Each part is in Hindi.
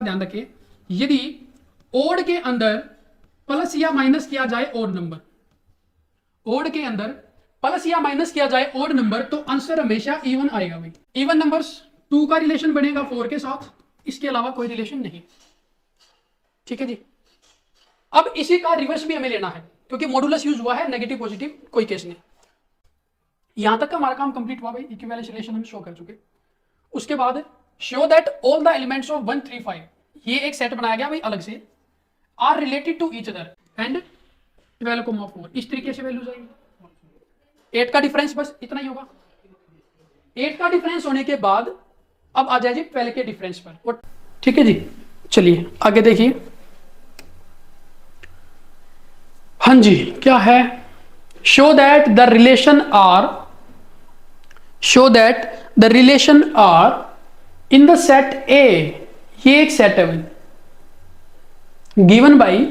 ध्यान रखें, यदि ओड के अंदर प्लस या माइनस किया जाए ओड नंबर, ओड के अंदर प्लस या माइनस किया जाए ओड नंबर, तो आंसर हमेशा इवन आएगा भाई। इवन नंबर्स 2 का रिलेशन बनेगा 4 के साथ, इसके अलावा कोई रिलेशन नहीं। ठीक है जी। अब इसी का रिवर्स भी हमें लेना है, क्योंकि मॉडुलस यूज हुआ है, नेगेटिव पॉजिटिव कोई केस नहीं। यहां तक का हमारा काम कंप्लीट हुआ भाई, इक्विवेलेंस रिलेशन हम शो कर चुके। उसके बाद show that all the elements of 1 3 5, ये एक सेट बनाया गया भाई अलग से, are related to each other and 12,4, इस तरीके से वैल्यूज आएंगी। 8 का डिफरेंस बस इतना ही होगा। 8 का डिफरेंस होने के बाद अब आ जाए जी 12 के डिफरेंस पर। ठीक है जी, चलिए आगे देखिए। हाँ जी, क्या है? Show that the relation are in the set A, ये एक सेट है भाई, given by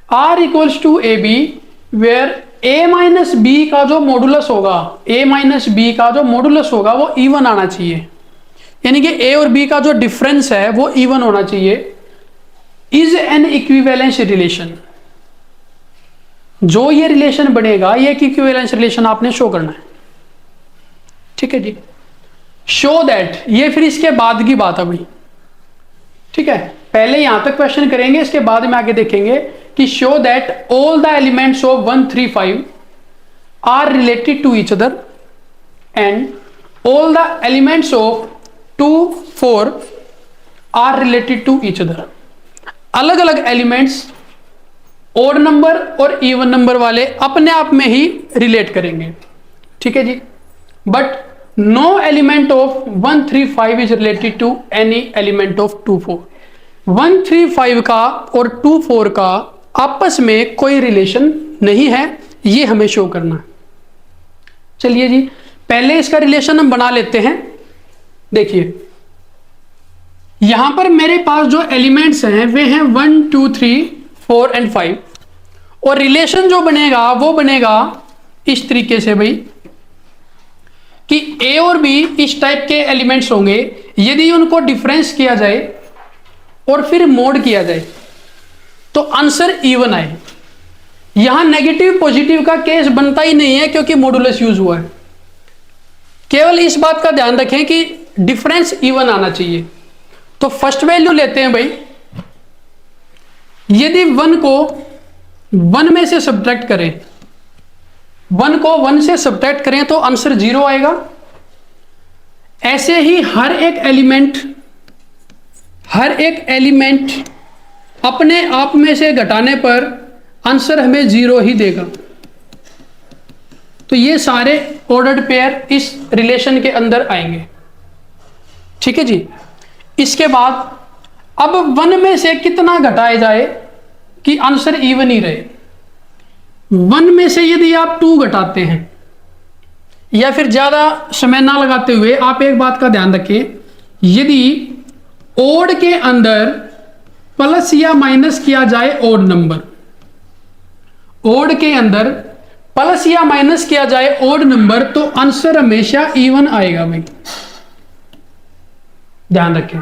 R equals to A B, where A minus B का जो मॉडुलस होगा, ए माइनस बी का जो मॉडुलस होगा वो इवन आना चाहिए, यानी कि ए और बी का जो डिफरेंस है वो इवन होना चाहिए। इज एन इक्विवेलेंस रिलेशन, जो ये रिलेशन बनेगा ये इक्विवेलेंस रिलेशन आपने शो करना है। ठीक है जी। शो दैट, ये फिर इसके बाद की बात है भाई। ठीक है, पहले यहां तक क्वेश्चन करेंगे, इसके बाद में आगे देखेंगे कि show that all the elements of 1 3 5 are related to each other and all the elements of 2 4 are related to each other. अलग अलग एलिमेंट्स ओड नंबर और इवन नंबर वाले अपने आप में ही रिलेट करेंगे। ठीक है जी। But no element of 1 3 5 is related to any element of 2 4। 1 3 5 का और 2 4 का आपस में कोई रिलेशन नहीं है, ये हमें शो करना है। चलिए जी, पहले इसका रिलेशन हम बना लेते हैं। देखिए यहां पर मेरे पास जो एलिमेंट्स हैं वे हैं 1 2 3 4 एंड 5, और रिलेशन जो बनेगा वो बनेगा इस तरीके से भाई कि ए और बी इस टाइप के एलिमेंट्स होंगे, यदि उनको डिफरेंस किया जाए और फिर मोड किया जाए तो आंसर इवन आए। यहां नेगेटिव पॉजिटिव का केस बनता ही नहीं है, क्योंकि मॉडुलस यूज हुआ है। केवल इस बात का ध्यान रखें कि डिफरेंस इवन आना चाहिए। तो फर्स्ट वैल्यू लेते हैं भाई, यदि 1 को 1 में से सब्ट्रैक्ट करें, 1 को 1 से सब्ट्रैक्ट करें तो आंसर 0 आएगा। ऐसे ही हर एक एलिमेंट अपने आप में से घटाने पर आंसर हमें 0 ही देगा। तो ये सारे ऑर्डर्ड पेयर इस रिलेशन के अंदर आएंगे। ठीक है जी। इसके बाद अब 1 में से कितना घटाया जाए कि आंसर इवन ही रहे। 1 में से यदि आप 2 घटाते हैं, या फिर ज्यादा समय ना लगाते हुए आप एक बात का ध्यान रखें, यदि ओड के अंदर प्लस या माइनस किया जाए ओड नंबर, ओड के अंदर प्लस या माइनस किया जाए ओड नंबर, तो आंसर हमेशा इवन आएगा भाई, ध्यान रखें।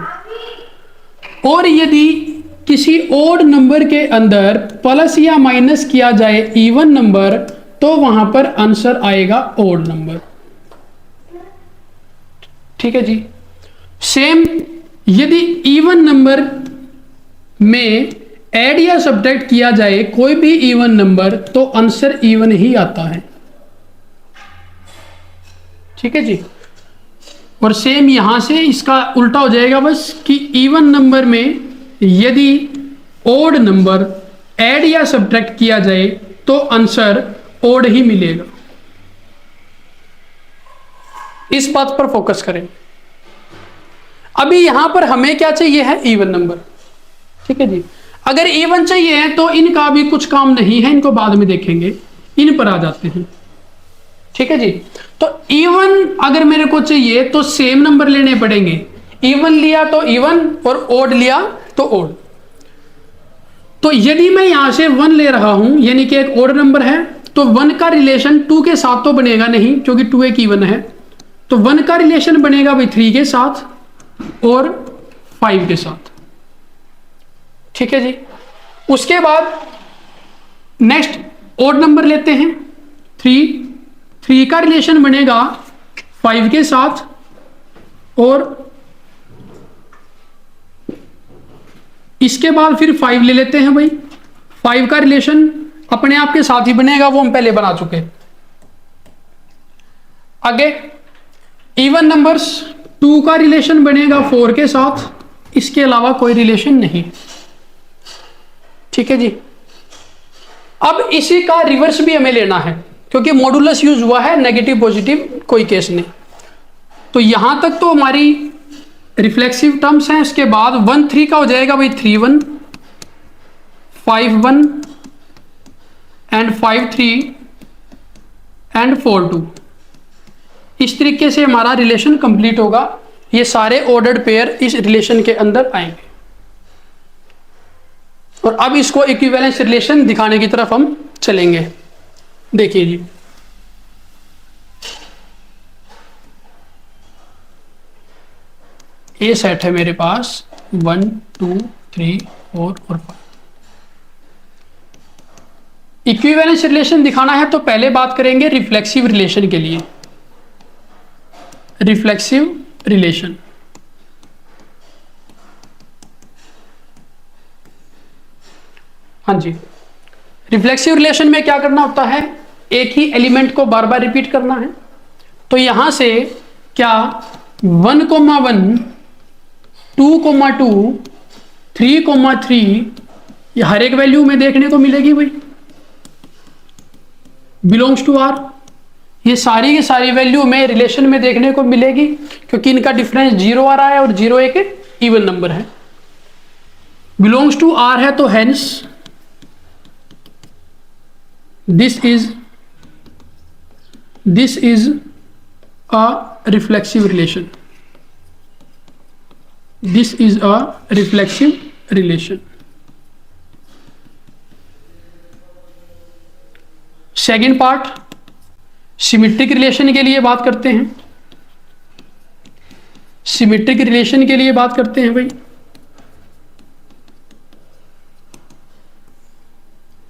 और यदि किसी ओड नंबर के अंदर प्लस या माइनस किया जाए इवन नंबर, तो वहां पर आंसर आएगा ओड नंबर। ठीक है जी। सेम यदि इवन नंबर में ऐड या सब्ट्रैक्ट किया जाए कोई भी इवन नंबर, तो आंसर इवन ही आता है। ठीक है जी। और सेम यहां से इसका उल्टा हो जाएगा बस, कि इवन नंबर में यदि ओड नंबर ऐड या सब्ट्रैक्ट किया जाए तो आंसर ओड ही मिलेगा। इस बात पर फोकस करें। अभी यहां पर हमें क्या चाहिए है? Even number. ठीक है जी। अगर इवन चाहिए है तो इनका भी कुछ काम नहीं है, इनको बाद में देखेंगे। इन पर आ जाते हैं। ठीक है जी। तो इवन अगर मेरे को चाहिए तो सेम नंबर लेने पड़ेंगे। इवन लिया तो इवन और ओड लिया तो ओड। तो यदि मैं यहां से 1 ले रहा हूं, यानी कि एक ओड नंबर है, तो 1 का रिलेशन 2 के साथ तो बनेगा नहीं, क्योंकि 2 एक इवन है। तो 1 का रिलेशन बनेगा भाई 3 के साथ और 5 के साथ। ठीक है जी। उसके बाद नेक्स्ट ओड नंबर लेते हैं 3, 3 का रिलेशन बनेगा 5 के साथ, और इसके बाद फिर 5 ले लेते हैं भाई। 5 का रिलेशन अपने आप के साथ ही बनेगा, वो हम पहले बना चुके। आगे इवन नंबर्स, 2 का रिलेशन बनेगा 4 के साथ, इसके अलावा कोई रिलेशन नहीं। ठीक है जी। अब इसी का रिवर्स भी हमें लेना है, क्योंकि मॉडुलस यूज हुआ है, नेगेटिव पॉजिटिव कोई केस नहीं। तो यहां तक तो हमारी रिफ्लेक्सिव टर्म्स हैं। इसके बाद 1 3 का हो जाएगा भाई 3 1, 5 1 एंड 5 3 एंड 4 2। इस तरीके से हमारा रिलेशन कंप्लीट होगा। ये सारे ऑर्डर्ड पेयर इस रिलेशन के अंदर आएंगे। और अब इसको इक्विवेलेंस रिलेशन दिखाने की तरफ हम चलेंगे। देखिए जी, ये सेट है मेरे पास 1 2 3 4 और 5। इक्विवेलेंस रिलेशन दिखाना है तो पहले बात करेंगे रिफ्लेक्सिव रिलेशन के लिए। रिफ्लेक्सिव रिलेशन, हाँ जी। रिफ्लेक्सिव रिलेशन में क्या करना होता है, एक ही एलिमेंट को बार बार रिपीट करना है। तो यहां से क्या 1 1 2 2 3 3 ये हर एक वैल्यू में देखने को मिलेगी भाई, बिलोंग्स टू आर। ये सारी की सारी वैल्यू में रिलेशन में देखने को मिलेगी, क्योंकि इनका डिफरेंस 0 आ रहा है और 0 एक इवन नंबर है। बिलोंग्स टू आर है तो hence this is a reflexive relation. This is a reflexive relation. Second part, symmetric relation के लिए बात करते हैं। सिमेट्रिक रिलेशन के लिए बात करते हैं भाई।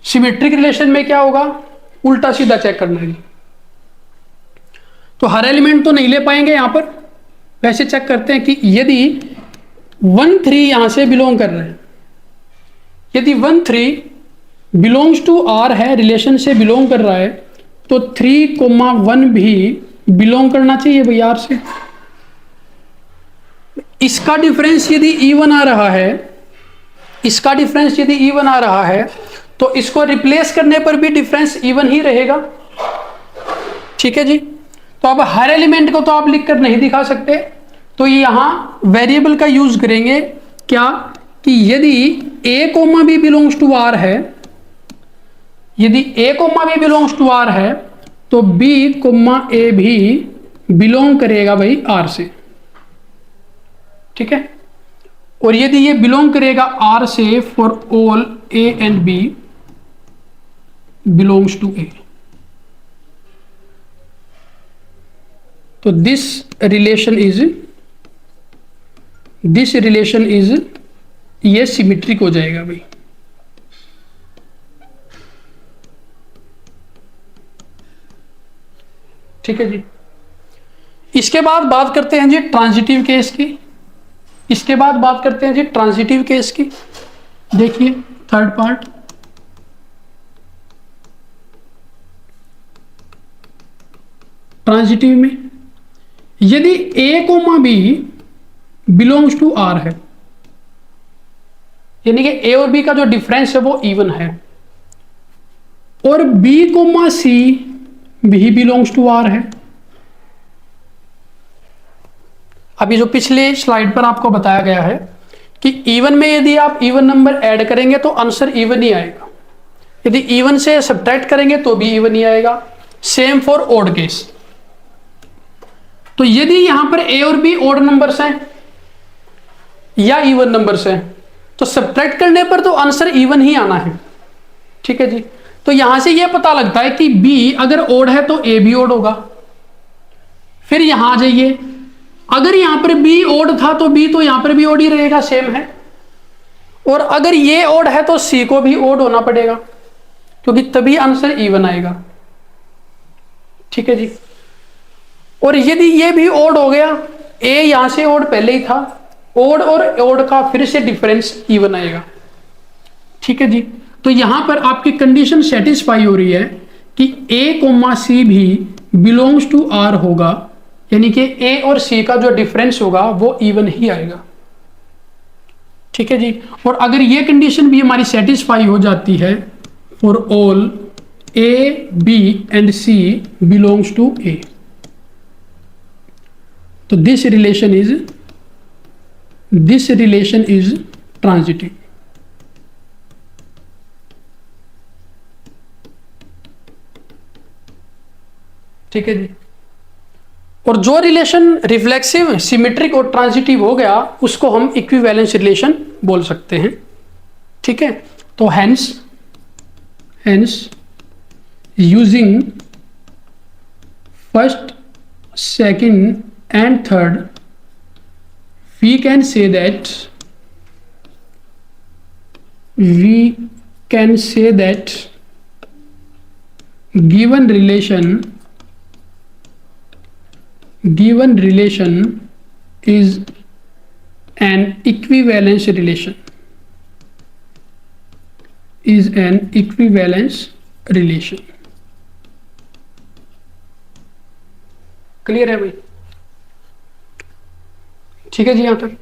सिमेट्रिक रिलेशन में क्या होगा, उल्टा सीधा चेक करना है। तो हर एलिमेंट तो नहीं ले पाएंगे यहां पर, वैसे चेक करते हैं कि यदि 1 3 यहां से बिलोंग कर रहे हैं, यदि 1 3 बिलोंग्स टू आर है, रिलेशन से बिलोंग कर रहा है, तो 3 1 भी बिलोंग करना चाहिए भाई आर से। इसका डिफरेंस यदि इवन आ रहा है, इसका डिफरेंस यदि इवन आ रहा है, तो इसको रिप्लेस करने पर भी डिफरेंस इवन ही रहेगा। ठीक है जी। तो अब हर एलिमेंट को तो आप लिखकर नहीं दिखा सकते, तो यहां वेरिएबल का यूज करेंगे क्या, कि यदि ए कोमा भी बिलोंग्स टू आर है, यदि ए कोमा भी बिलोंग्स टू आर है, तो बी कोमा ए भी बिलोंग करेगा भाई आर से। ठीक है। और यदि ये बिलोंग करेगा आर से for all a and b belongs to A, तो दिस रिलेशन इज ये सिमेट्रिक हो जाएगा भाई। ठीक है जी। इसके बाद बात करते हैं जी ट्रांजिटिव केस की। इसके बाद बात करते हैं जी ट्रांजिटिव केस की। देखिए थर्ड पार्ट, ट्रांजिटिव में यदि a comma b belongs to R है, यानी कि ए और बी का जो डिफरेंस है वो इवन है, और बी कोमा सी भी बिलोंग्स टू आर है। अभी जो पिछले स्लाइड पर आपको बताया गया है कि इवन में यदि आप इवन नंबर ऐड करेंगे तो आंसर इवन ही आएगा, यदि इवन से सब्ट्रैक्ट करेंगे तो भी इवन ही आएगा। Same for odd case. तो यदि यहां पर ए और बी ऑड नंबर्स हैं या इवन नंबर्स हैं, तो सब्ट्रैक्ट करने पर तो आंसर इवन ही आना है। ठीक है जी। तो यहां से यह पता लगता है कि बी अगर ऑड है तो ए भी ऑड होगा। फिर यहां आ जाइए, अगर यहां पर बी ऑड था तो बी तो यहां पर भी ऑड ही रहेगा, सेम है। और अगर ये ओड है तो सी को भी ओड होना पड़ेगा, क्योंकि तभी आंसर इवन आएगा। ठीक है जी। और यदि ये भी ओड हो गया, ए यहां से ओड पहले ही था, ओड और ओड का फिर से डिफरेंस इवन आएगा। ठीक है जी। तो यहां पर आपकी कंडीशन सेटिस्फाई हो रही है कि ए कोमा सी भी बिलोंग्स टू आर होगा, यानी कि ए और सी का जो डिफरेंस होगा वो इवन ही आएगा। ठीक है जी। और अगर ये कंडीशन भी हमारी सेटिस्फाई हो जाती है, for all a b and c belongs to A, तो दिस रिलेशन इज ट्रांजिटिव। ठीक है जी। और जो रिलेशन रिफ्लेक्सिव, सिमेट्रिक और ट्रांजिटिव हो गया उसको हम इक्विवेलेंस रिलेशन बोल सकते हैं। ठीक है। तो hence using first, second and third, we can say that given relation is an equivalence relation, clear है भाई? ठीक है जी। यहां तक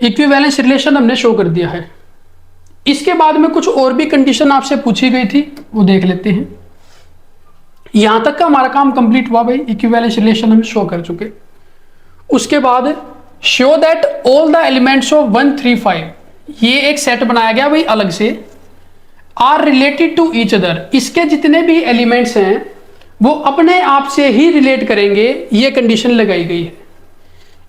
इक्विवेलेंस रिलेशन हमने शो कर दिया है। इसके बाद में कुछ और भी कंडीशन आपसे पूछी गई थी, वो देख लेते हैं। यहां तक का हमारा काम कंप्लीट हुआ भाई, इक्विवेलेंस रिलेशन हम शो कर चुके। उसके बाद show that all the elements of 1 3 5, ये एक सेट बनाया गया भाई अलग से, are related to each other, इसके जितने भी एलिमेंट्स हैं वो अपने आप से ही रिलेट करेंगे, ये कंडीशन लगाई गई है।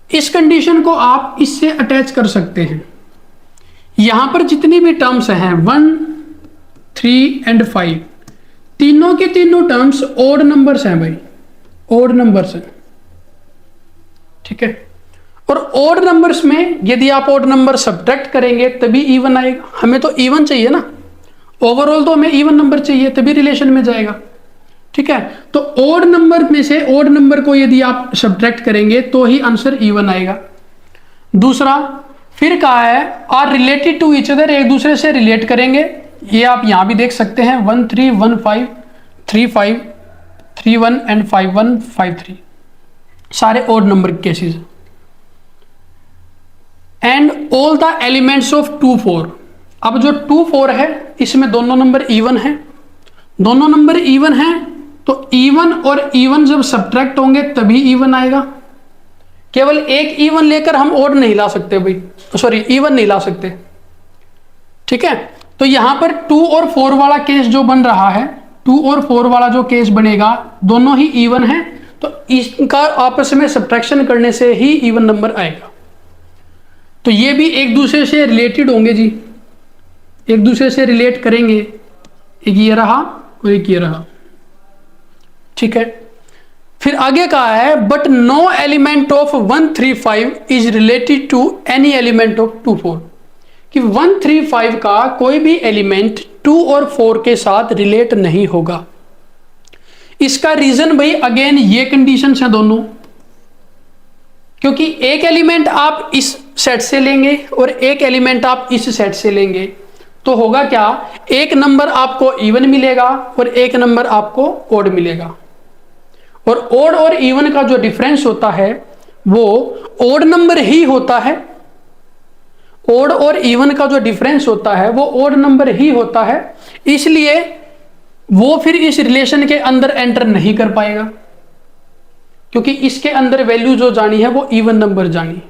इस कंडीशन को आप इससे अटैच कर सकते हैं। यहां पर जितनी भी टर्म्स हैं 1 3 एंड 5, तीनों के तीनों टर्म्स ओड नंबर्स हैं भाई, ओड नंबर्स हैं। ठीक है। और ओड नंबर्स में यदि आप ओड नंबर सब्ट्रैक्ट करेंगे तभी इवन आएगा। हमें तो इवन चाहिए ना, ओवरऑल तो हमें इवन नंबर चाहिए, तभी रिलेशन में जाएगा। ठीक है। तो ओड नंबर में से ओड नंबर को यदि आप सब्ट्रैक्ट करेंगे तो ही आंसर इवन आएगा। दूसरा, फिर कहा है are related to each other, एक दूसरे से रिलेट करेंगे। ये आप यहां भी देख सकते हैं 1 3 1 5 3 5 3 1 एंड 5 1 5 3, सारे odd number cases. And all the elements of 2 4, अब जो 2 4 है इसमें दोनों नंबर इवन है, दोनों नंबर इवन है, तो इवन और इवन जब सब्ट्रैक्ट होंगे तभी इवन आएगा। केवल एक इवन लेकर हम ओड नहीं ला सकते भाई, सॉरी इवन नहीं ला सकते। ठीक है। तो यहां पर 2 और 4 वाला केस जो बन रहा है, 2 और 4 वाला जो केस बनेगा दोनों ही इवन है, तो इसका आपस में सब्ट्रैक्शन करने से ही इवन नंबर आएगा। तो ये भी एक दूसरे से रिलेटेड होंगे जी, एक दूसरे से रिलेट करेंगे। एक ये रहा और एक ये रहा। ठीक है। फिर आगे कहा है but no element of 1 3 5 is related to any element of 2 4, कि 1 3 5 का कोई भी एलिमेंट 2 और 4 के साथ रिलेट नहीं होगा। इसका रीजन भाई अगेन ये कंडीशंस हैं दोनों, क्योंकि एक एलिमेंट आप इस सेट से लेंगे और एक एलिमेंट आप इस सेट से लेंगे, तो होगा क्या, एक नंबर आपको इवन मिलेगा और एक नंबर आपको ओड मिलेगा। और ओड और इवन का जो डिफरेंस होता है वो ओड नंबर ही होता है, ओड और इवन का जो डिफरेंस होता है वो ओड नंबर ही होता है, इसलिए वो फिर इस रिलेशन के अंदर एंटर नहीं कर पाएगा, क्योंकि इसके अंदर वैल्यू जो जानी है वो इवन नंबर जानी।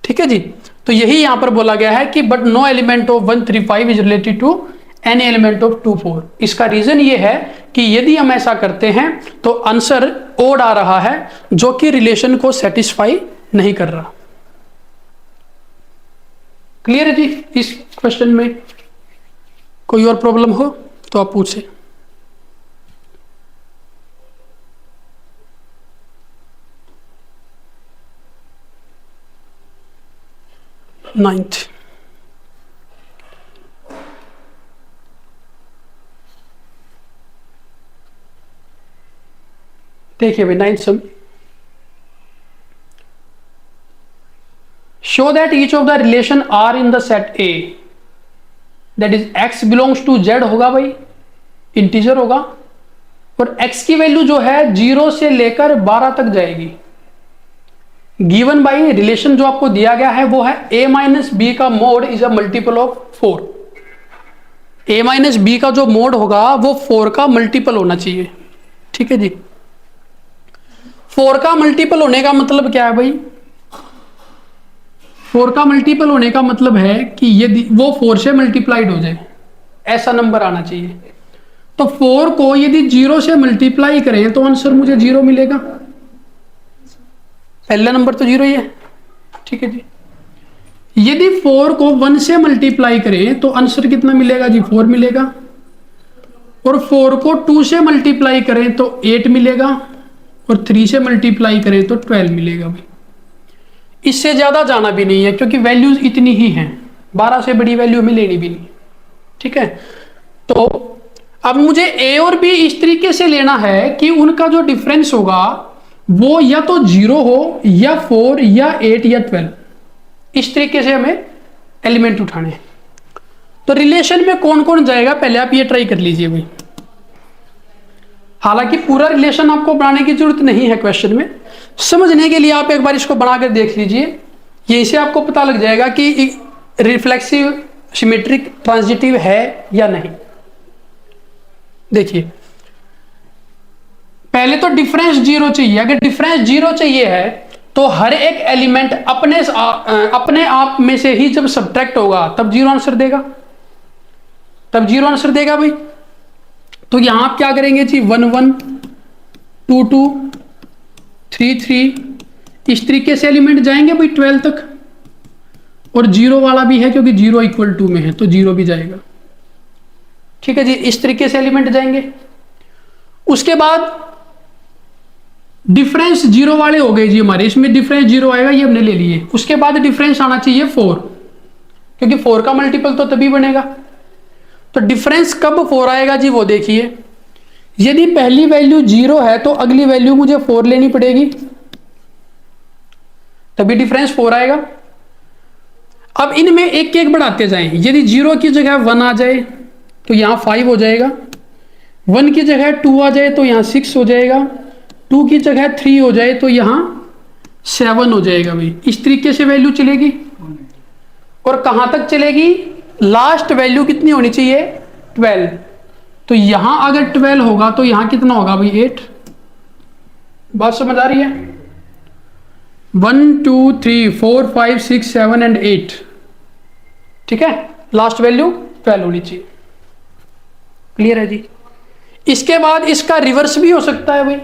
ठीक है जी। तो यही यहां पर बोला गया है कि but no element of 1 3 5 is related to any element of 2 4। इसका रीजन ये है कि यदि हम ऐसा करते हैं तो आंसर ओड आ रहा है, जो कि रिलेशन को सेटिस्फाई नहीं कर रहा। क्लियर है जी? इस क्वेश्चन में कोई और प्रॉब्लम हो तो आप पूछें। 9th। देखिए भाई 9th sum, show that each of the relation are in the set A, that is x belongs to z होगा भाई, इंटीजर होगा, और x की वैल्यू जो है 0 से लेकर 12 तक जाएगी। गिवन बाई रिलेशन जो आपको दिया गया है वो है a माइनस बी का mod is a multiple of 4। a minus B का जो मोड होगा वो 4 का मल्टीपल होना चाहिए। ठीक है जी, 4 का मल्टीपल होने का मतलब क्या है भाई? 4 का मल्टीपल होने का मतलब है कि यदि वो 4 से मल्टीप्लाइड हो जाए, ऐसा नंबर आना चाहिए। तो 4 को यदि 0 से मल्टीप्लाई करें तो आंसर मुझे 0 मिलेगा। पहला नंबर तो 0 ही है। ठीक है जी, यदि 4 को 1 से मल्टीप्लाई करें तो आंसर कितना मिलेगा जी? 4 मिलेगा। और 4 को 2 से मल्टीप्लाई करें तो 8 मिलेगा, और 3 से मल्टीप्लाई करें तो 12 मिलेगा भाई। इससे ज्यादा जाना भी नहीं है क्योंकि वैल्यूज इतनी ही हैं, 12 से बड़ी वैल्यू हमें लेनी भी नहीं। ठीक है, तो अब मुझे ए और बी इस तरीके से लेना है कि उनका जो डिफरेंस होगा वो या तो 0 हो, या 4, या 8, या 12। इस तरीके से हमें एलिमेंट उठाने हैं। तो रिलेशन में कौन कौन जाएगा पहले आप ये ट्राई कर लीजिए भाई। हालांकि पूरा रिलेशन आपको बनाने की जरूरत नहीं है क्वेश्चन में, समझने के लिए आप एक बार इसको बनाकर देख लीजिए। ये से आपको पता लग जाएगा कि रिफ्लेक्सिव सिमेट्रिक ट्रांजिटिव है या नहीं। देखिए, पहले तो डिफरेंस 0 चाहिए। अगर डिफरेंस 0 चाहिए है तो हर एक एलिमेंट अपने आप में से ही जब सब्ट्रैक्ट होगा तब 0 आंसर देगा, तब 0 आंसर देगा भाई। तो यहां आप क्या करेंगे जी? 1 1 2 2 3 3 इस तरीके से एलिमेंट जाएंगे भाई 12 तक। और 0 वाला भी है क्योंकि 0 इक्वल टू में है तो 0 भी जाएगा। ठीक है जी, इस तरीके से एलिमेंट जाएंगे। उसके बाद डिफरेंस 0 वाले हो गए जी हमारे, इसमें डिफरेंस 0 आएगा, ये हमने ले लिए। उसके बाद डिफरेंस आना चाहिए 4, क्योंकि 4 का मल्टीपल तो तभी बनेगा। तो डिफरेंस कब 4 आएगा जी? वो देखिए, यदि पहली वैल्यू 0 है तो अगली वैल्यू मुझे 4 लेनी पड़ेगी, तभी डिफरेंस 4 आएगा। अब इनमें एक एक बढ़ाते जाएं। यदि 0 की जगह 1 आ जाए तो यहां 5 हो जाएगा, 1 की जगह 2 आ जाए तो यहां 6 हो जाएगा, 2 की जगह 3 हो जाए तो यहां 7 हो जाएगा भाई। इस तरीके से वैल्यू चलेगी। और कहां तक चलेगी? लास्ट वैल्यू कितनी होनी चाहिए? 12। तो यहां अगर 12 होगा तो यहां कितना होगा भाई? 8। बात समझ आ रही है? 1 2 3 4 5 6 7 एंड 8। ठीक है, लास्ट वैल्यू 12 होनी चाहिए। क्लियर है जी? इसके बाद इसका रिवर्स भी हो सकता है भाई,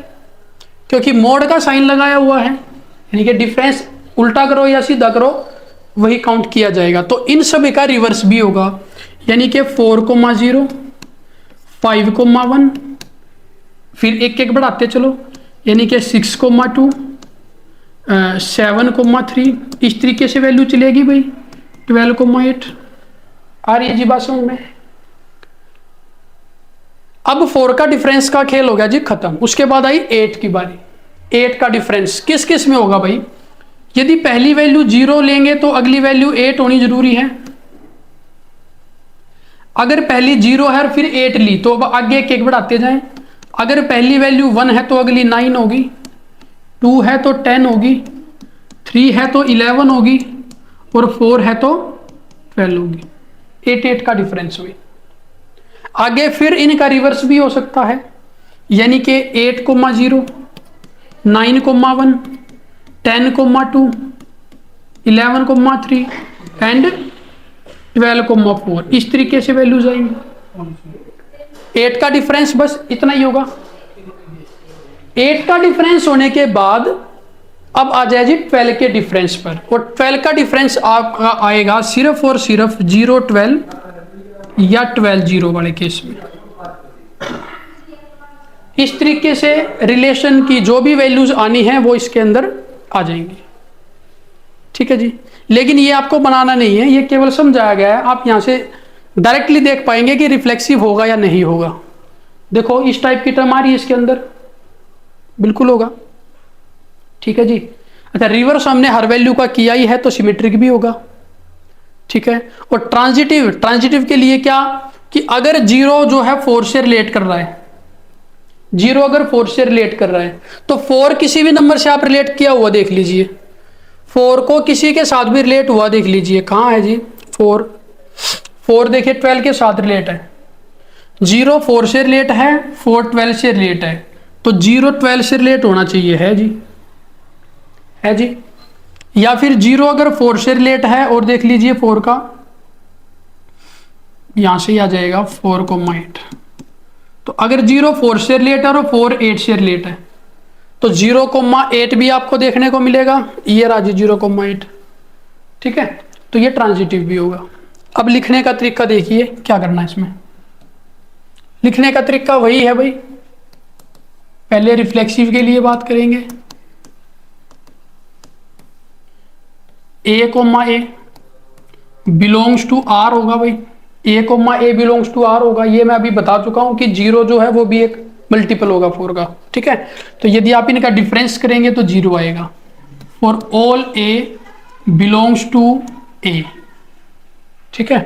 क्योंकि मोड का साइन लगाया हुआ है, यानी कि डिफरेंस उल्टा करो या सीधा करो वही काउंट किया जाएगा। तो इन सभी का रिवर्स भी होगा, यानी कि 4,0 5,1, फिर एक एक बढ़ाते चलो, यानी कि 6,2 7,3 इस तरीके से वैल्यू चलेगी भाई। 12,8 आ रही है जी बात समझ में? अब 4 का डिफरेंस का खेल हो गया जी खत्म। उसके बाद आई 8 की बारी। 8 का डिफरेंस किस किस में होगा भाई? यदि पहली वैल्यू 0 लेंगे तो अगली वैल्यू 8 होनी जरूरी है। अगर पहली 0 है और फिर 8 ली तो अब आगे एक एक बढ़ाते जाएं। अगर पहली वैल्यू 1 है तो अगली 9 होगी, 2 है तो 10 होगी, 3 है तो 11 होगी, और 4 है तो 12 होगी। 8 8 का डिफरेंस हुई। आगे फिर इनका रिवर्स भी हो सकता है, यानी कि 8,0 9,1 10,2 11,3 एंड 12,4 इस तरीके से वैल्यूज आएंगी। 8 का डिफरेंस बस इतना ही होगा। 8 का डिफरेंस होने के बाद अब आ जाए जी 12 के डिफरेंस पर, और 12 का डिफरेंस आपका आएगा सिर्फ और सिर्फ 0 12 या 12 0 वाले केस में। इस तरीके से रिलेशन की जो भी वैल्यूज आनी है वो इसके अंदर आ जाएंगी। ठीक है जी, लेकिन ये आपको बनाना नहीं है, ये केवल समझाया गया है। आप यहाँ से डायरेक्टली देख पाएंगे कि रिफ्लेक्सिव होगा या नहीं होगा। देखो इस टाइप की टर्म आ रही है इसके अंदर, बिल्कुल होगा। ठीक है जी। अच्छा, रिवर्स हमने हर वैल्यू का किया ही है तो सिमेट्रिक भी होगा। ठीक है। और ट्रांजिटिव, ट्रांजिटिव के लिए क्या कि अगर जीरो जो है 4 से रिलेट कर रहा है, जीरो अगर 4 से रिलेट कर रहा है तो 4 किसी भी नंबर से आप रिलेट किया हुआ देख लीजिए, 4 को किसी के साथ भी रिलेट हुआ देख लीजिए। कहाँ है जी 4, 4 देखिए 12 के साथ रिलेट है, 0 4 से रिलेट है, 4 12 से रिलेट है, तो 0 12 से रिलेट होना चाहिए, है जी, है जी। या फिर 0 अगर 4 से रिलेट है और देख लीजिए 4 का यहां से ही आ जाएगा 4,8, तो अगर 0 4 से रिलेट है और 4 8 से रिलेट है तो 0,8 भी आपको देखने को मिलेगा, ये राजी 0,8। ठीक है, तो ये ट्रांजिटिव भी होगा। अब लिखने का तरीका देखिए क्या करना है इसमें। लिखने का तरीका वही है भाई, पहले रिफ्लेक्सिव के लिए बात करेंगे। a, बिलोंग्स टू r होगा भाई, a, बिलोंग्स टू r होगा। ये मैं अभी बता चुका हूं कि 0 जो है वो भी एक मल्टीपल होगा 4 का। ठीक है, तो यदि आप इनका डिफरेंस करेंगे तो 0 आएगा। For all a belongs to a। ठीक है,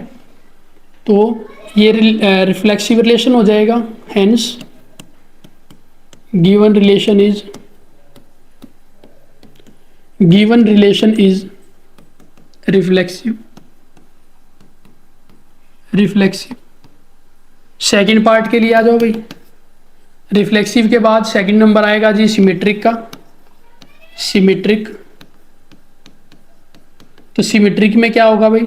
तो ये रिफ्लेक्सिव रिलेशन हो जाएगा। Hence given relation is reflexive. Second part के लिए आ जाओ भाई। रिफ्लेक्सिव के बाद सेकंड नंबर आएगा जी सिमेट्रिक का। सिमेट्रिक, तो सिमेट्रिक में क्या होगा भाई,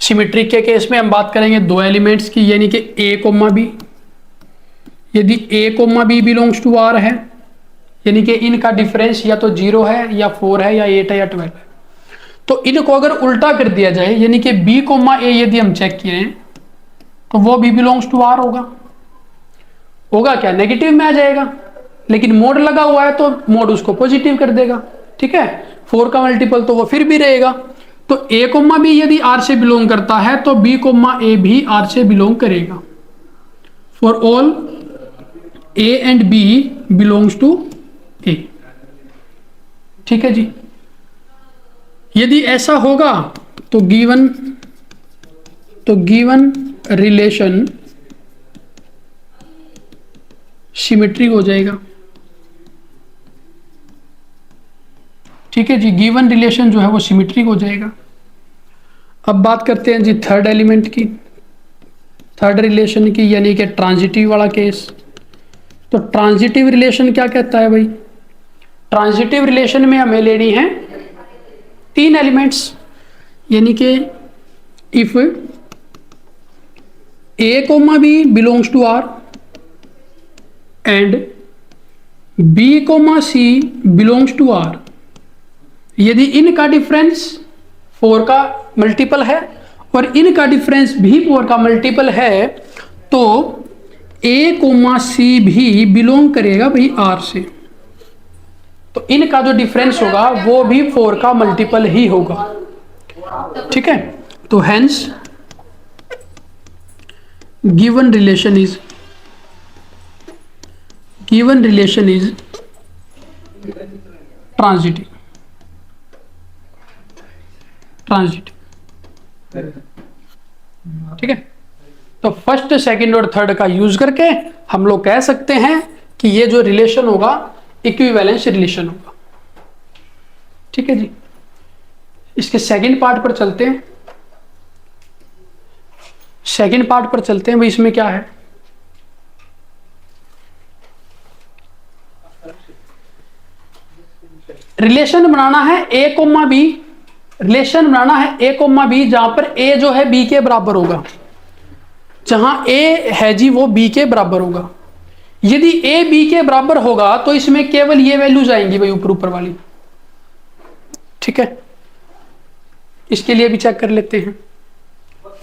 सिमेट्रिक के केस में हम बात करेंगे दो एलिमेंट्स की, यानी कि a, b। यदि a, b belongs to r है, यानी कि इनका डिफरेंस या तो 0 है या 4 है या 8 है या 12 है, तो इनको अगर उल्टा कर दिया जाए, यानी कि b, a यदि हम चेक किए तो वो b बिलोंग्स टू r होगा। होगा क्या, नेगेटिव में आ जाएगा, लेकिन मोड लगा हुआ है तो मोड उसको पॉजिटिव कर देगा। ठीक है, 4 का मल्टीपल तो वो फिर भी रहेगा। तो a, b यदि r से बिलोंग करता है तो b, a भी r से बिलोंग करेगा। For all a and b belongs to a। ठीक है जी। यदि ऐसा होगा तो गिवन रिलेशन सिमेट्रिक हो जाएगा। ठीक है जी, गिवन रिलेशन जो है वो सिमेट्रिक हो जाएगा। अब बात करते हैं जी थर्ड एलिमेंट की, थर्ड रिलेशन की, यानी कि ट्रांजिटिव वाला केस। तो ट्रांजिटिव रिलेशन क्या कहता है भाई, ट्रांजिटिव रिलेशन में हमें लेनी है 3 एलिमेंट्स, यानी कि if a, b belongs to r and b, c belongs to r, यदि इनका डिफरेंस 4 का मल्टीपल है और इनका डिफरेंस भी 4 का मल्टीपल है तो a, c भी बिलोंग करेगा भाई r से। तो इनका जो डिफरेंस होगा वो भी 4 का मल्टीपल ही होगा। ठीक है, तो hence given relation is transitive. ठीक है, तो फर्स्ट, सेकंड और थर्ड का यूज करके हम लोग कह सकते हैं कि ये जो रिलेशन होगा इक्विवेलेंस रिलेशन होगा। ठीक है जी, इसके सेकंड पार्ट पर चलते हैं। सेकंड पार्ट पर चलते हैं भाई, इसमें क्या है, रिलेशन बनाना है a, b, रिलेशन बनाना है a, b, जहां पर a जो है b के बराबर होगा। जहां a है जी वो b के बराबर होगा। यदि a b के बराबर होगा तो इसमें केवल ये वैल्यूज आएंगी भाई, ऊपर ऊपर वाली। ठीक है, इसके लिए भी चेक कर लेते हैं।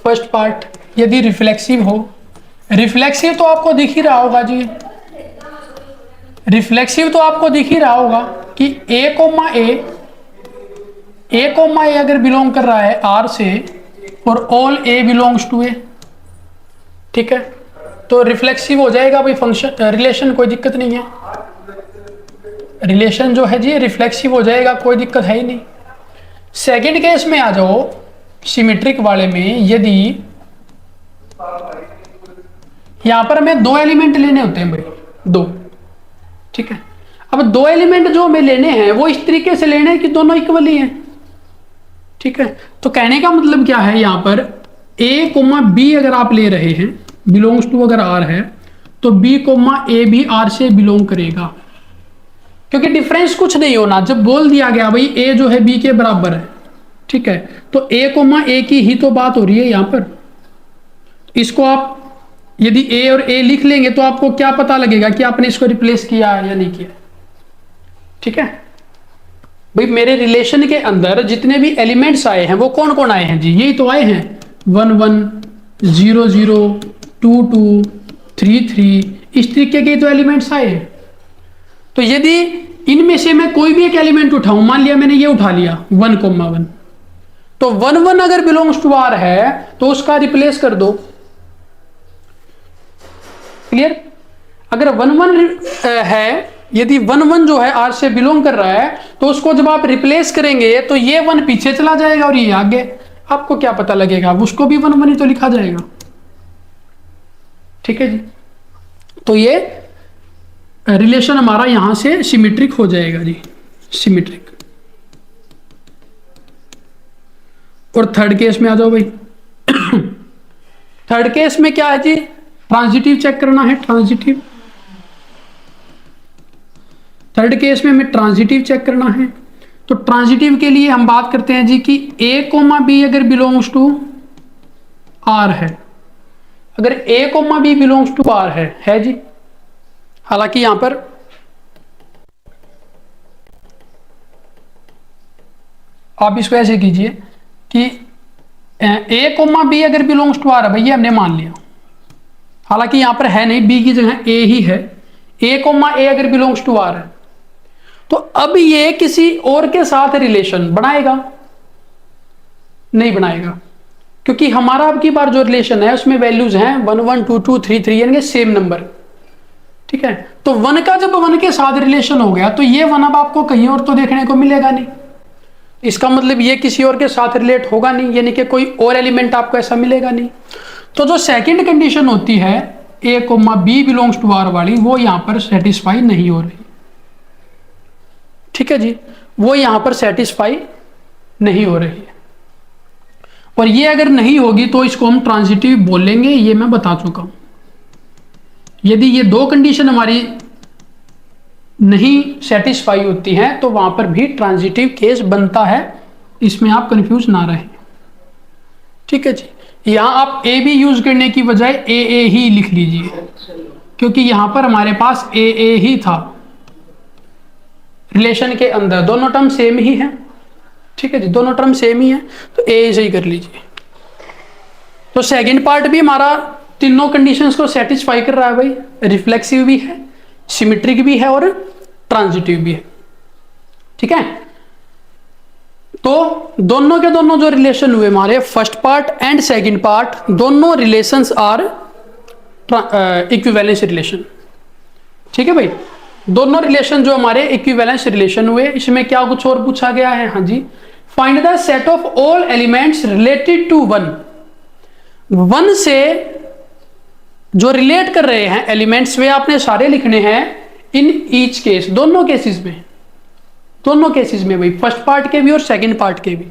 फर्स्ट पार्ट, यदि रिफ्लेक्सिव हो, रिफ्लेक्सिव तो आपको दिख ही रहा होगा जी, रिफ्लेक्सिव तो आपको दिख ही रहा होगा कि a, ए कोमा ए अगर बिलोंग कर रहा है आर से और ऑल ए बिलोंग्स टू ए, ठीक है, तो रिफ्लेक्सिव हो जाएगा भाई फंक्शन रिलेशन, कोई दिक्कत नहीं है। रिलेशन जो है जी रिफ्लेक्सिव हो जाएगा, कोई दिक्कत है ही नहीं। सेकंड केस में आ जाओ, सिमेट्रिक वाले में यदि यहां पर हमें दो एलिमेंट लेने होते हैं भाई, दो, ठीक है। अब दो एलिमेंट जो हमें लेने हैं वो इस तरीके से लेने हैं कि दोनों इक्वली हैं, ठीक है। तो कहने का मतलब क्या है, यहां पर ए कोमा बी अगर आप ले रहे हैं, बिलोंग्स टू अगर आर है, तो बी कोमा ए भी आर से बिलोंग करेगा, क्योंकि डिफरेंस कुछ नहीं होना। जब बोल दिया गया भाई ए जो है बी के बराबर है, ठीक है, तो ए कोमा ए की ही तो बात हो रही है यहां पर। इसको आप यदि ए और ए लिख लेंगे तो आपको क्या पता लगेगा कि आपने इसको रिप्लेस किया या नहीं किया, ठीक है भाई। मेरे रिलेशन के अंदर जितने भी एलिमेंट्स आए हैं वो कौन कौन आए हैं जी, यही तो आए हैं 1 1 0 0 2 2 3 3, इस तरीके के तो एलिमेंट्स आए हैं। तो यदि इनमें से मैं कोई भी एक एलिमेंट उठाऊं, मान लिया मैंने ये उठा लिया 1 1, तो 1 1 अगर बिलोंग्स टू आर है तो उसका रिप्लेस कर दो, क्लियर। अगर 1 1 है, यदि 1 1 जो है आर से बिलोंग कर रहा है, तो उसको जब आप रिप्लेस करेंगे तो ये 1 पीछे चला जाएगा और ये आगे, आपको क्या पता लगेगा, उसको भी 1 1 ही तो लिखा जाएगा, ठीक है जी। तो ये रिलेशन हमारा यहां से सिमेट्रिक हो जाएगा जी, सिमेट्रिक। और थर्ड केस में आ जाओ भाई। थर्ड केस में क्या है जी, ट्रांजिटिव चेक करना है, ट्रांजिटिव। थर्ड केस में हमें ट्रांजिटिव चेक करना है। तो ट्रांजिटिव के लिए हम बात करते हैं जी कि ए कोमा बी अगर बिलोंग्स टू आर है, अगर a comma b belongs to R है जी। हालांकि यहां पर आप इसको ऐसे कीजिए कि ए कोमा बी अगर बिलोंग्स टू आर है, भैया हमने मान लिया, हालांकि यहां पर है नहीं, बी की जगह ए ही है। ए कोमा ए अगर बिलोंग्स टू आर है, तो अब ये किसी और के साथ रिलेशन बनाएगा? नहीं बनाएगा, क्योंकि हमारा अब की बार जो रिलेशन है उसमें वैल्यूज हैं 1 1 2 2 3 3, यानी सेम नंबर, ठीक है। तो 1 का जब 1 के साथ रिलेशन हो गया तो ये 1 अब आपको कहीं और तो देखने को मिलेगा नहीं, इसका मतलब ये किसी और के साथ रिलेट होगा नहीं, यानी कि कोई और एलिमेंट आपको ऐसा मिलेगा नहीं। तो जो सेकंड कंडीशन होती है a comma b belongs to R वाली, वो यहां पर सेटिस्फाई नहीं हो रही, ठीक है जी, वो यहां पर सेटिस्फाई नहीं हो रही है। और ये अगर नहीं होगी तो इसको हम ट्रांजिटिव बोलेंगे, ये मैं बता चुका हूं। यदि ये दो कंडीशन हमारी नहीं सेटिस्फाई होती हैं तो वहां पर भी ट्रांजिटिव केस बनता है, इसमें आप कंफ्यूज ना रहे, ठीक है जी। यहां आप ए भी यूज करने की बजाय ए ही लिख लीजिए, क्योंकि यहां पर हमारे पास ए ही था रिलेशन के अंदर, दोनों टर्म सेम ही है, ठीक है जी, दोनों टर्म सेम ही है, तो ए से ही कर लीजिए। तो सेकंड पार्ट भी हमारा तीनों कंडीशंस को सेटिस्फाई कर रहा है भाई, रिफ्लेक्सिव भी है, सिमेट्रिक भी है और ट्रांजिटिव भी है, ठीक है। तो दोनों के दोनों जो रिलेशन हुए हमारे first part and second part, दोनों रिलेशंस आर इक्विवेलेंस रिलेशन, ठीक है भाई। दोनों रिलेशन जो हमारे इक्विवेलेंस रिलेशन हुए, इसमें क्या कुछ और पूछा गया है, हाँ जी, find the set of all elements related to 1। 1 से जो रिलेट कर रहे हैं एलिमेंट्स, वे आपने सारे लिखने हैं इन ईच केस, दोनों केसेस में, दोनों केसेस में भाई, फर्स्ट पार्ट के भी और सेकंड पार्ट के भी।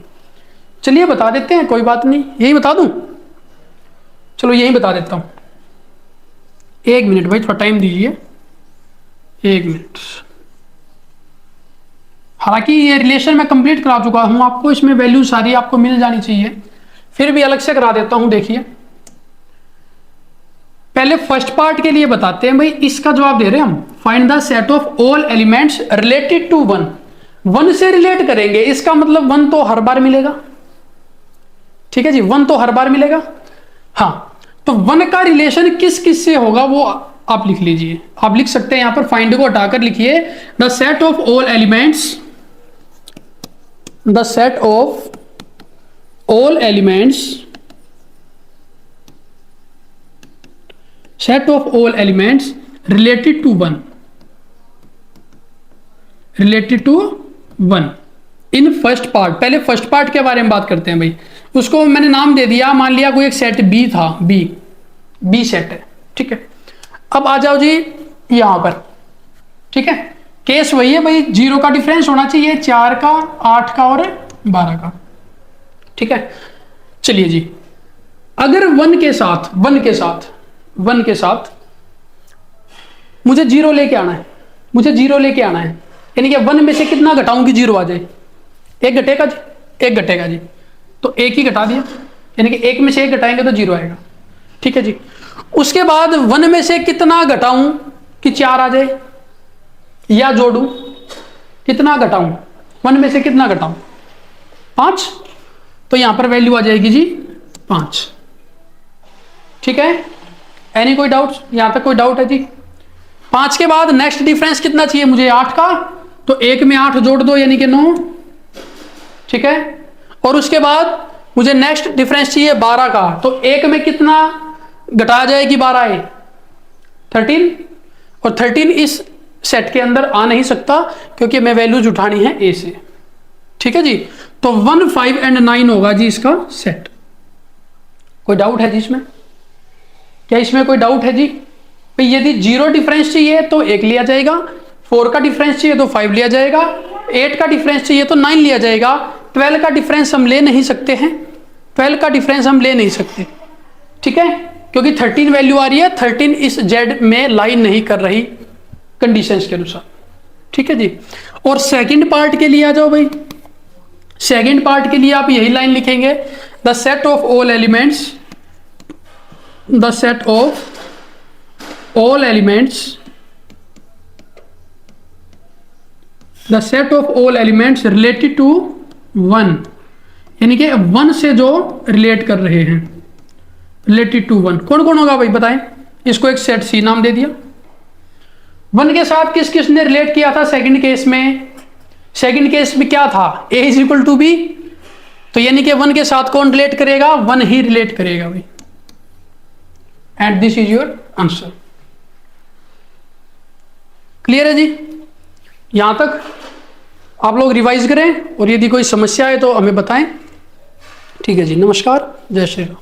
चलिए बता देते हैं, कोई बात नहीं, यही बता दूं, चलो यही बता देता हूं। 1 मिनट भाई, थोड़ा टाइम दीजिए, 1 मिनट। हालांकि ये रिलेशन मैं कंप्लीट करा चुका हूं आपको, इसमें वैल्यू सारी आपको मिल जानी चाहिए, फिर भी अलग से करा देता हूं। देखिए पहले फर्स्ट पार्ट के लिए बताते हैं भाई, इसका जवाब दे रहे हैं हम, find the set of all elements related to 1। 1 से रिलेट करेंगे, इसका मतलब 1 तो हर बार मिलेगा, ठीक है जी, 1 तो हर बार मिलेगा, हाँ। तो 1 का रिलेशन किस किस से होगा वो आप लिख लीजिए, आप लिख सकते हैं यहां पर फाइंड को हटाकर लिखिए the set of all elements the set of all elements, set of all elements related to one, related to one in first part. पहले फर्स्ट पार्ट के बारे में बात करते हैं भाई। उसको मैंने नाम दे दिया, मान लिया कोई एक सेट बी था, बी सेट है, ठीक है। अब आ जाओ जी यहां पर, ठीक है। केस वही है भाई, 0 का डिफरेंस होना चाहिए, 4 का, 8 का और 12 का, ठीक है। चलिए जी, अगर 1 के साथ मुझे 0 लेके आना है, मुझे 0 लेके आना है, यानी कि 1 में से कितना घटाऊं कि 0 आ जाए? 1 घटेगा जी, 1 घटेगा जी, तो 1 ही घटा दिया, यानी कि 1 में से 1 घटाएंगे तो 0 आएगा, ठीक है जी। उसके बाद 1 में से कितना घटाऊं कि 4 आ जाए, या जोड़ूं, कितना घटाऊं, 1 में से कितना घटाऊं? 5, तो यहां पर वैल्यू आ जाएगी जी 5, ठीक है। एनी कोई डाउट? यहां तक कोई डाउट है जी? 5 के बाद नेक्स्ट डिफरेंस कितना चाहिए मुझे? 8 का, तो 1 में 8 जोड़ दो यानी कि 9, ठीक है। और उसके बाद मुझे नेक्स्ट डिफरेंस चाहिए 12 का, तो 1 में कितना घटाया जाए कि 12 आए? 13, और 13 इस सेट के अंदर आ नहीं सकता क्योंकि मैं वैल्यूज उठानी है ए से, ठीक है जी। तो 1, 5 एंड 9 होगा जी इसका सेट। कोई डाउट है जी इसमें? क्या इसमें कोई डाउट है जी? भाई यदि 0 डिफरेंस चाहिए तो 1 लिया जाएगा, 4 का डिफरेंस चाहिए तो 5 लिया जाएगा, 8 का डिफरेंस चाहिए तो 9 लिया जाएगा, 12 का डिफरेंस हम ले नहीं सकते हैं, 12 का डिफरेंस हम ले नहीं सकते, ठीक है, क्योंकि 13 वैल्यू आ रही है, 13 इस जेड में लाइन नहीं कर रही कंडीशंस के अनुसार, ठीक है जी। और सेकंड पार्ट के लिए आ जाओ भाई। सेकंड पार्ट के लिए आप यही लाइन लिखेंगे, the set of all elements, the set of all elements, the set of all elements related to 1, यानी कि 1 से जो रिलेट कर रहे हैं, रिलेटेड टू 1 कौन कौन होगा भाई बताएं? इसको एक सेट सी नाम दे दिया। 1 के साथ किस किस ने रिलेट किया था सेकंड केस में? सेकंड केस में क्या था? a is equal to B, तो यानी कि 1 के साथ कौन रिलेट करेगा? 1 ही रिलेट करेगा भाई, and this is your answer. Clear है जी? यहां तक आप लोग रिवाइज करें, और यदि कोई समस्या है तो हमें बताएं, ठीक है जी। नमस्कार, जय श्री राम।